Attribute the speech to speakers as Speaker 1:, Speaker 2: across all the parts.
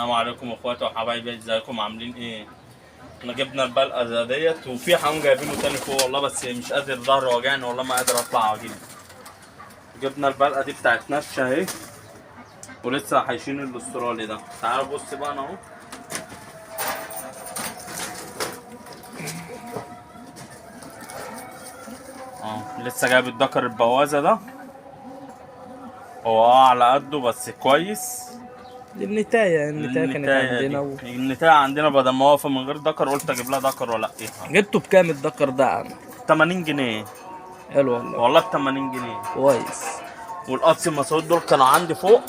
Speaker 1: السلام عليكم اخواتي وحبايبي، ازيكم عاملين ايه؟ احنا جبنا البلقه ديت وفي حمام جايبينه تاني فوق والله، بس مش قادر، ظهري واجعني والله، ما قادر اطلع واجيب. جبنا البلقه دي بتاعت نشا اهي، ولسه حايشين الاسترالي ده. تعالوا بص بقى انا اهو. لسه جايب الدكر البوازه ده، هو على قده بس كويس.
Speaker 2: دي النتاية كانت عندنا
Speaker 1: النتاية عندنا، بدل ما واقفة من غير دكر قلت اجيب لها دكر ولا ايه.
Speaker 2: جبته بكام الدكر ده يا عم؟
Speaker 1: 80 جنيه.
Speaker 2: حلو والله.
Speaker 1: والله ب 80 جنيه
Speaker 2: كويس.
Speaker 1: والقطس المسعود دول كانوا عندي فوق،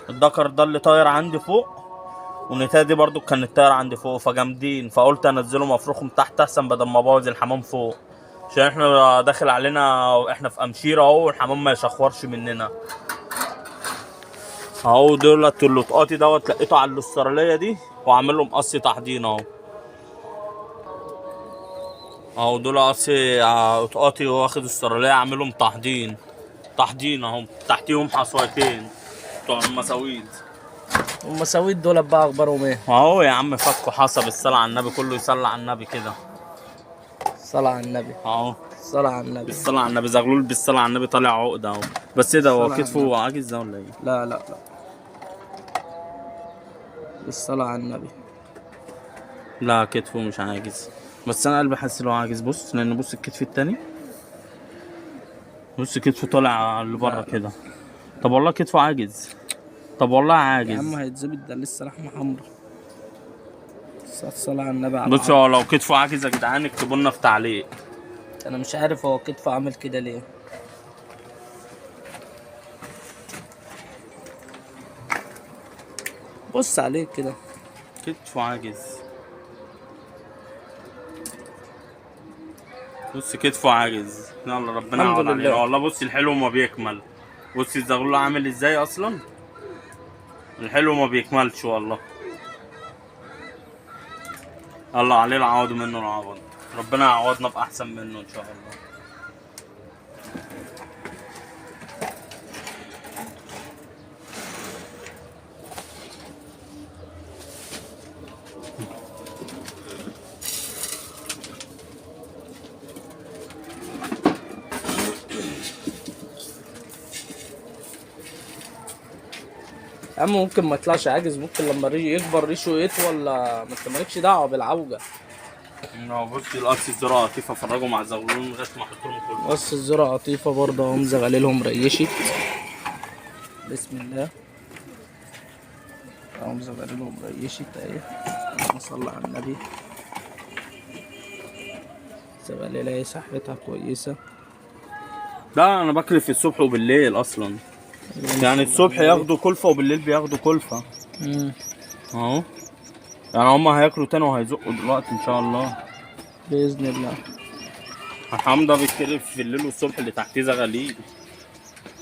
Speaker 1: الدكر ده اللي طاير عندي فوق، والنتاية دي برضو كانت طاير عندي فوق، فجامدين، فقلت انزلهم افرخهم تحت احسن بدل ما ابوظ الحمام فوق، عشان احنا داخل علينا واحنا في امشيره اهو، والحمام ما يشخورش مننا اهو. دولت اللطقاتي دوت لقيته على الاستراليه دي، وعامل لهم قص تحضين اهو. اهو دول قصي لطقاتي، واخد استراليه عامل لهم تحضين اهو، تحتيهم حصوتين بتوع المساويد.
Speaker 2: والمساويد دول بقى اخبارهم ايه؟
Speaker 1: اهو يا عم فكوا حصى، بالصلاه على النبي، كله يصلي على النبي كده.
Speaker 2: الصلاة على النبي.
Speaker 1: اهو
Speaker 2: الصلاة على النبي.
Speaker 1: بالصلاه على النبي، زغلول بالصلاه على النبي طالع عقده اهو. بس ايه ده، هو كتفه عاجز ده ولا ايه؟
Speaker 2: لا بالصلاة على النبي.
Speaker 1: لا كتفه مش عاجز، بس انا قلبي حاسس انه عاجز. بص، لان بص الكتف التاني، بص كتفه طالع لبره كده. طب والله كتفه عاجز، طب والله عاجز
Speaker 2: يا عم هيتظبط، ده لسه لحمة حمرا. الصلاة على النبي. على
Speaker 1: بص هو لو كتفه عاجز يا جدعان اكتبوا لنا في تعليق.
Speaker 2: انا مش عارف هو كتفه عامل كده ليه. بص عليه كده،
Speaker 1: كتفه عاجز، بص كتفه عاجز. يلا ربنا يعوض علينا والله. بص الحلو ما بيكمل، بص الزغلول عامل ازاي اصلا، الحلو ما بيكملش والله. الله عليه العوض منه العوض، ربنا يعوضنا باحسن منه ان شاء الله.
Speaker 2: يا عم ممكن ما يطلعش عاجز، ممكن لما يكبر ريشه يطول، ما انت مالكش دعوه بالعوجه.
Speaker 1: بص القص الزراعه لطيفه، فرجوا مع الزغلول لغايه ما احط لهم كله.
Speaker 2: قص الزراعه لطيفه برضه اهو، مزغللهم ريشت. بسم الله اهو، مزغللهم ريشت اهي. اللهم صل على النبي. زغلله اهي، صحتها كويسه.
Speaker 1: لا انا باكل في الصبح وبالليل اصلا، يعني الصبح ياخدوا كلفه وبالليل بياخدوا كلفه. اهو يعني هما هياكلوا تاني وهيزقوا دلوقتي ان شاء الله
Speaker 2: باذن الله.
Speaker 1: الحمام ده بيتكلف في الليل والصبح، اللي تحتيه زغاليل،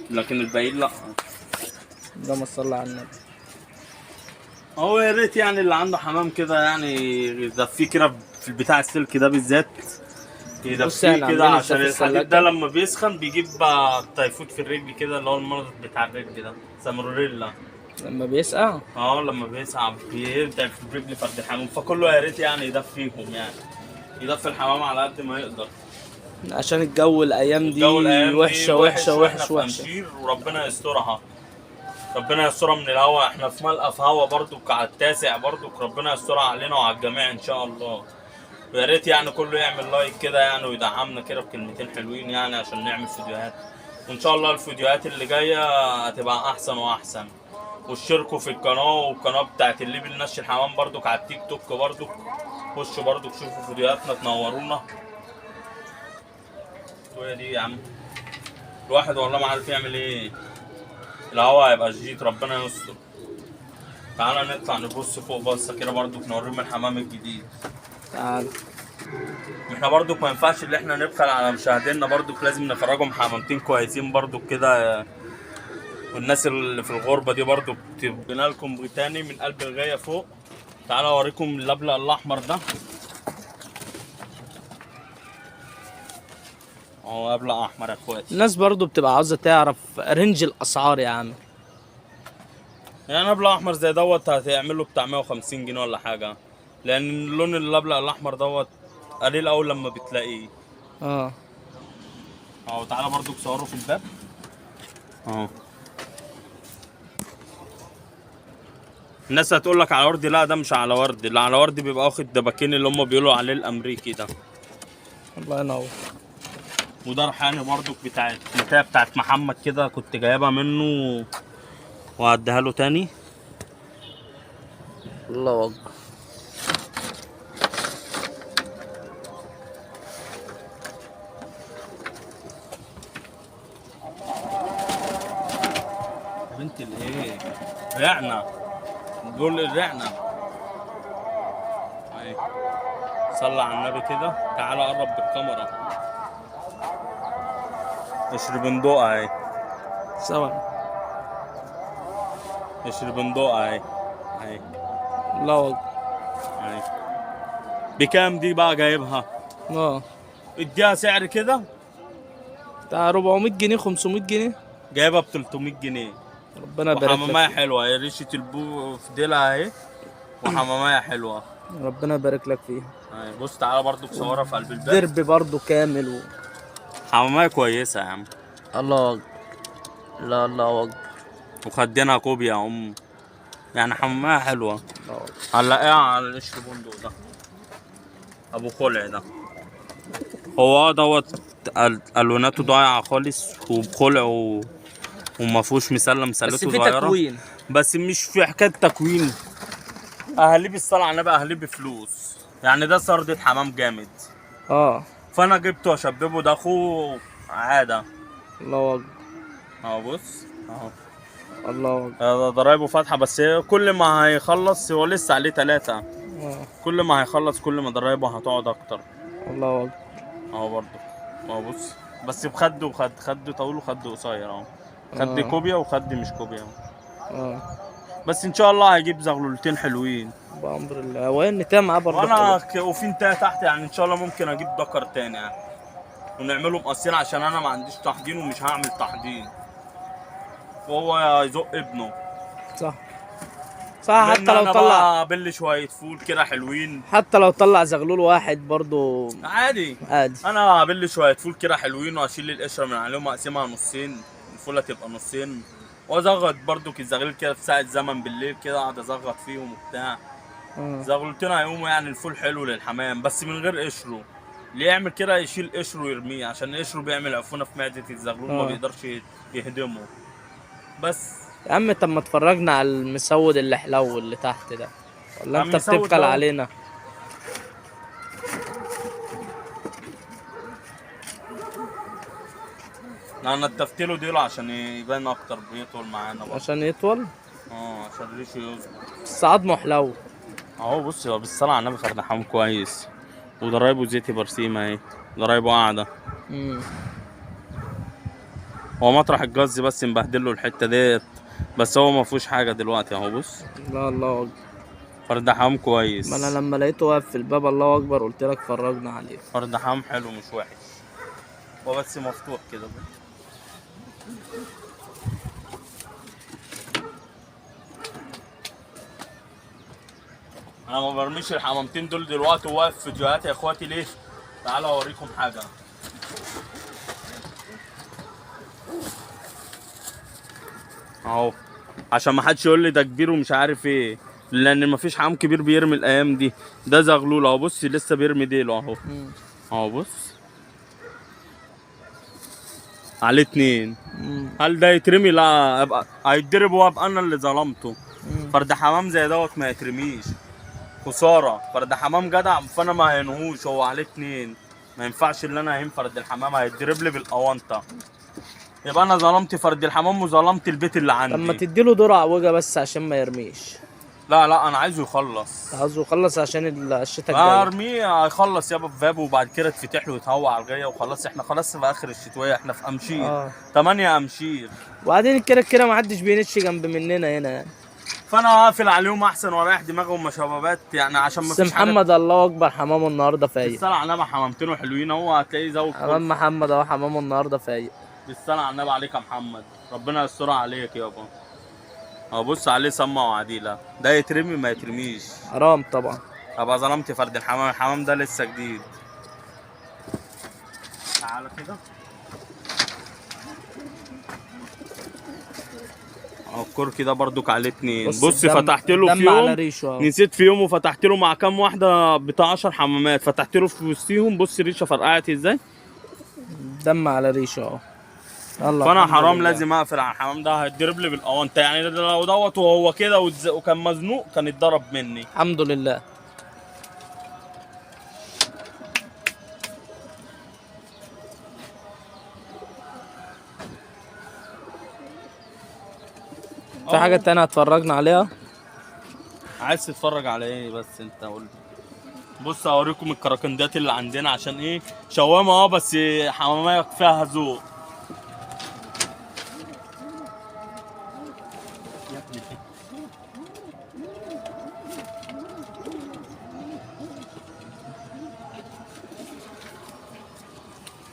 Speaker 1: لكن الباقيين لا.
Speaker 2: اللهم صل على النبي.
Speaker 1: هو يا ريت يعني اللي عنده حمام كده يعني يدفيه كده في البتاع السلك ده بالذات، يدفيه كده، عشان الحديد ده لما بيسخن بيجيب تيفوت في الرجل كده، اللي هو المرض بتاع الرجل ده ساموريلا.
Speaker 2: لما بيسقع
Speaker 1: لما بيسقع بيتعب في الرجل فرد الحمام، فكله يا ريت يعني يدفيهم، يعني يدفي الحمام على قد ما يقدر،
Speaker 2: عشان الجو الايام دي وحشه.
Speaker 1: وربنا يسترها، ربنا يسترها من الهوا. احنا في ملقى في هوا برضك على التاسع برضك، ربنا يسترها علينا وعلى الجميع ان شاء الله. ويا ريت يعني كله يعمل لايك كده يعني، ويدعمنا كده بكلمتين حلوين يعني، عشان نعمل فيديوهات، وان شاء الله الفيديوهات اللي جايه هتبقى احسن واحسن. واشتركوا في القناه، والقناه بتاعت اللي بننشي الحمام برضك على التيك توك برضك، خشوا برضك شوفوا فيديوهاتنا تنورونا. وهي دي يا عم الواحد والله ما عارف يعمل ايه، الهوا هيبقى جديد، ربنا يستر. تعالى نطلع نبص فوق بصه كده برضك، نوريهم الحمام الجديد.
Speaker 2: تعال.
Speaker 1: احنا برضك ما ينفعش اللي احنا نبخل على مشاهدينا، برضك لازم نفرجهم حمامتين كويسين برضك كده، والناس اللي في الغربه دي برضك. جبنا لكم تاني من قلب الغايه فوق. تعالى اوريكم اللبلق الاحمر ده اهو، لبلق احمر يا اخواتي.
Speaker 2: الناس برضو بتبقى عاوزه تعرف رينج الاسعار يا عم.
Speaker 1: يعني ابلع احمر زي دوت هتعمل له بتاع 150 جنيه ولا حاجه، لان اللون الابلع الاحمر دوت قليل اول لما بتلاقيه.
Speaker 2: اه
Speaker 1: اهو تعالى برضو صوره في الباب اهو. الناس هتقول لك على وردي، لا ده مش على وردي، اللي على وردي بيبقى واخد دباكين اللي هم بيقولوا عليه الامريكي ده.
Speaker 2: الله ينور.
Speaker 1: وده ريحاني برضو بتاعت محمد كده، كنت جايبها منه وهديها له تاني.
Speaker 2: الله اكبر.
Speaker 1: بنت الايه رعنا، دول الرعنا. اهي صلى على النبي كده، تعالى قرب بالكاميرا. اشربندوقة اهي،
Speaker 2: سوا.
Speaker 1: اشربندوقة اهي اهي
Speaker 2: الله اكبر.
Speaker 1: اهي. بكام دي بقى جايبها؟
Speaker 2: اه
Speaker 1: اديها سعر كده.
Speaker 2: بتاع 400 جنيه 500 جنيه.
Speaker 1: جايبها ب 300 جنيه.
Speaker 2: ربنا يبارك لك
Speaker 1: وحمامية
Speaker 2: فيها.
Speaker 1: حلوة اهي، ريشة البو في ديلها اهي، وحمامية حلوة.
Speaker 2: ربنا يبارك لك فيها.
Speaker 1: اهي بص تعالى برضو بصورها في قلب الباب.
Speaker 2: درب برضو كامل
Speaker 1: حمامية كويسة يا عم.
Speaker 2: الله اكبر. لا الله اكبر.
Speaker 1: وخدينها كوبيا يا ام، يعني حمامية حلوة.
Speaker 2: الله اكبر.
Speaker 1: هنلاقيها على القشر بندق ده، ابو خلع ده. هو دوت الواناته ضايعه خالص وبخلع وما فيهوش مسلم،
Speaker 2: بس
Speaker 1: مسلته
Speaker 2: في
Speaker 1: صغيره.
Speaker 2: تكوين.
Speaker 1: بس مش في حكايه تكوين. اهليه بالصلاه على النبي، اهليه بفلوس. يعني ده سردة حمام جامد،
Speaker 2: اه
Speaker 1: فانا جبته اشببه، ده اخوه عاده.
Speaker 2: الله اكبر.
Speaker 1: اهو بص اهو.
Speaker 2: الله اكبر.
Speaker 1: ده ضرايبه فاتحه، بس كل ما هيخلص هو لسه عليه 3.
Speaker 2: آه.
Speaker 1: كل ما هيخلص كل ما ضرايبه هتقعد اكتر.
Speaker 2: الله اكبر.
Speaker 1: اهو برضه اهو بص، بس بخد خد طويل وخد قصير اهو. خد
Speaker 2: آه.
Speaker 1: كوبيا وخد مش كوبيا اهو.
Speaker 2: اه
Speaker 1: بس ان شاء الله هيجيب زغلولتين حلوين.
Speaker 2: بأمر الله. وين معاه برضه
Speaker 1: وانا
Speaker 2: حلو.
Speaker 1: وفي انتهى تحت، يعني ان شاء الله ممكن اجيب دكر تاني يعني، ونعمله مقصين عشان انا ما عنديش تحضين ومش هعمل تحضين، وهو يزق ابنه.
Speaker 2: صح صح. حتى
Speaker 1: لان
Speaker 2: لو
Speaker 1: انا
Speaker 2: طلع،
Speaker 1: بقى بل شويه فول كده حلوين
Speaker 2: حتى لو طلع زغلول واحد برضه
Speaker 1: عادي.
Speaker 2: عادي.
Speaker 1: انا هبل شويه فول كده حلوين واشيل القشره من عليهم واقسمها نصين، الفوله تبقى نصين، وازغط برضو الزغلول كده في ساعه زمن بالليل كده، اقعد ازغط فيهم وبتاع. زغلولتين هيقوموا، يعني الفول حلو للحمام بس من غير قشره. اللي يعمل كده يشيل قشره ويرميه، عشان قشره بيعمل عفونه في معده الزغلول، ما بيقدرش يهدمه. بس
Speaker 2: يا عم طب ما اتفرجنا على المسود اللي حلو اللي تحت ده، ولا
Speaker 1: عم
Speaker 2: انت
Speaker 1: مسود
Speaker 2: بتبخل
Speaker 1: ده.
Speaker 2: علينا؟
Speaker 1: انا نتفت له ديله عشان يبان اكتر، بيطول معانا برضه.
Speaker 2: عشان يطول.
Speaker 1: عشان ريشه يظبط.
Speaker 2: بس عظمه حلو.
Speaker 1: اهو بص، هو بالصلاه على النبي فرد حمام كويس، وضرايبه زيتي برسيمه اهي، ضرايبه قاعده. هو مطرح الجز بس مبهدل له الحته ديت، بس هو ما فيهوش حاجه دلوقتي اهو بص.
Speaker 2: لا الله اكبر.
Speaker 1: فرد حمام كويس.
Speaker 2: ما انا لما لقيته واقف في الباب الله اكبر قلت لك فرجنا عليه.
Speaker 1: فرد حمام حلو مش وحش، هو بس مفتوح كده. انا ما برميش الحمامتين دول دلوقتي وواقف فيديوهات يا اخواتي، ليه؟ تعالوا اوريكم حاجه. اهو عشان ما حدش يقول لي ده كبير ومش عارف ايه، لان ما فيش حمام كبير بيرمي الايام دي. ده زغلول اهو بص، لسه بيرمي ديله اهو. اهو بص عليه 2. هل ده يترمي؟ لا، ابقى هيتضرب وابقى انا اللي ظلمته. فرد حمام زي دوت ما يترميش، خساره. فرد حمام جدع، فانا ما هينهوش، هو عليه 2، ما ينفعش ان انا اهين فرد الحمام، هيتضرب لي بالاونطه، يبقى انا ظلمت فرد الحمام وظلمت البيت اللي عندي.
Speaker 2: لما تديله دور عوجه بس عشان ما يرميش.
Speaker 1: لا انا عايزه يخلص.
Speaker 2: عايزه يخلص عشان الشتاء الجاي.
Speaker 1: ارميه هيخلص يابا في بابه، وبعد كده تفتح له يتهوى على الجايه وخلاص. احنا خلاص في اخر الشتويه، احنا في امشير. 8 امشير.
Speaker 2: وبعدين كده ما حدش بينش جنب مننا هنا يعني،
Speaker 1: فانا هقفل عليهم احسن واريح دماغهم مشبابات، يعني عشان ما
Speaker 2: بس
Speaker 1: فيش
Speaker 2: محمد الله اكبر حمامه النهارده فايق.
Speaker 1: بالصلاه على النبي حمامتين حلوين، هو هتلاقيه زود
Speaker 2: حمام محمد اهو حمامه النهارده فايق.
Speaker 1: بالصلاه على النبي عليك يا محمد، ربنا يسترها عليك يابا. اه بص عليه سمه وعديله، ده يترمي ما يترميش.
Speaker 2: حرام طبعا.
Speaker 1: ابقى ظلمت فرد الحمام، الحمام ده لسه جديد. تعالى كده. اه الكركي ده برضك عليه اتنين. بص فتحت له في
Speaker 2: على
Speaker 1: يوم،
Speaker 2: ريشه اهو.
Speaker 1: نسيت في يوم وفتحت له مع كام واحده بتاع 10 حمامات، فتحت له في وسطيهم. بص ريشه فرقعت ازاي.
Speaker 2: دم على ريشه اهو. يلا
Speaker 1: فانا
Speaker 2: الحمد
Speaker 1: حرام
Speaker 2: لله.
Speaker 1: لازم اقفل على الحمام ده، هيتضرب لي بالاونطه يعني. لو دوت وهو كده وكان مزنوق كان اتضرب مني.
Speaker 2: الحمد لله. في حاجة تانية اتفرجنا عليها؟
Speaker 1: عايز تتفرج على ايه بس انت قول لي. بص اوريكم الكراكندات اللي عندنا عشان ايه. شوامه بس حماميه فيها ذوق.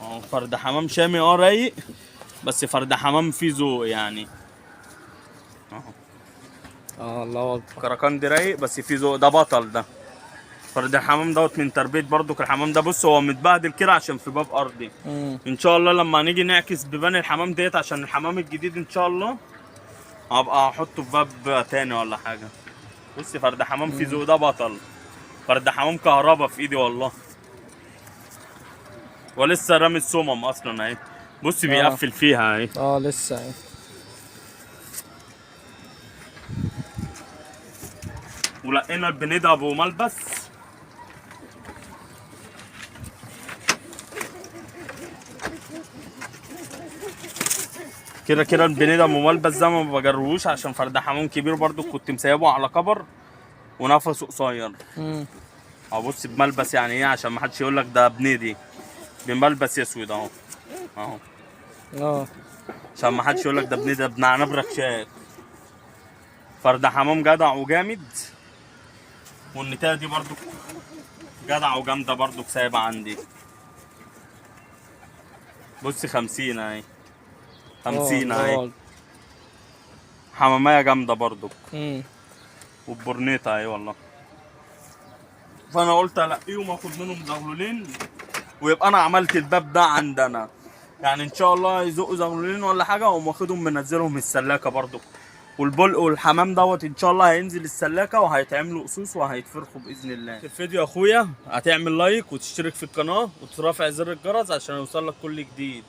Speaker 1: اهو فرد حمام شامي رايق، بس فرد حمام فيه ذوق يعني. اهو
Speaker 2: الله اكبر.
Speaker 1: كراكندي رايق بس فيه ذوق، ده بطل ده. فرد الحمام دوت من تربيه برضك الحمام ده. بص هو متبهدل كده عشان في باب ارضي. ان شاء الله لما نيجي نعكس بيبان الحمام ديت عشان الحمام الجديد ان شاء الله هبقى احطه في باب تاني ولا حاجه. بص فرد حمام فيه ذوق، ده بطل. فرد حمام كهربا في ايدي والله، ولسه رامي السمم اصلا اهي. بص بيقفل فيها اهي.
Speaker 2: لسه اهي.
Speaker 1: ولقينا البنيده ابو ملبس. كده كده البنيده ابو ملبس ده ما بجروش عشان فرد حمام كبير برضو، كنت مسيبه على كبر ونفسه قصير. بص بملبس يعني ايه عشان ما حدش يقول لك ده بنيدي، بملبس اسود اهو. اهو عشان ما حدش يقول لك ده بنيدي، ده ابن عنب ركشات. فرد حمام جدع وجامد، والنتايه دي برضو جدع وجامده برضو سايبه عندي. بص 50 اهي، 50 اهي. حمامية جامدة برضو. والبورنيطة اهي والله. فانا قلت الاقيهم واخد منهم زغلولين ويبقى انا عملت الباب ده عندنا. يعني ان شاء الله يزقوا زغلولين ولا حاجة واقوم واخدهم منزلهم السلاكة برضو. والبلق والحمام دوت ان شاء الله هينزل السلاكة وهيتعملوا قصوص وهيتفرخوا باذن الله. في الفيديو يا اخويا هتعمل لايك وتشترك في القناة وترافع زر الجرس عشان يوصلك كل جديد.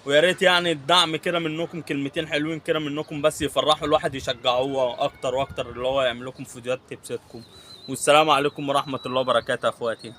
Speaker 1: ويا ريت يعني الدعم كده منكم، كلمتين حلوين كده منكم بس يفرحوا الواحد، يشجعوه اكتر واكتر اللي هو يعمل لكم فيديوهات تبسطكم. والسلام عليكم ورحمة الله وبركاته يا اخواتي.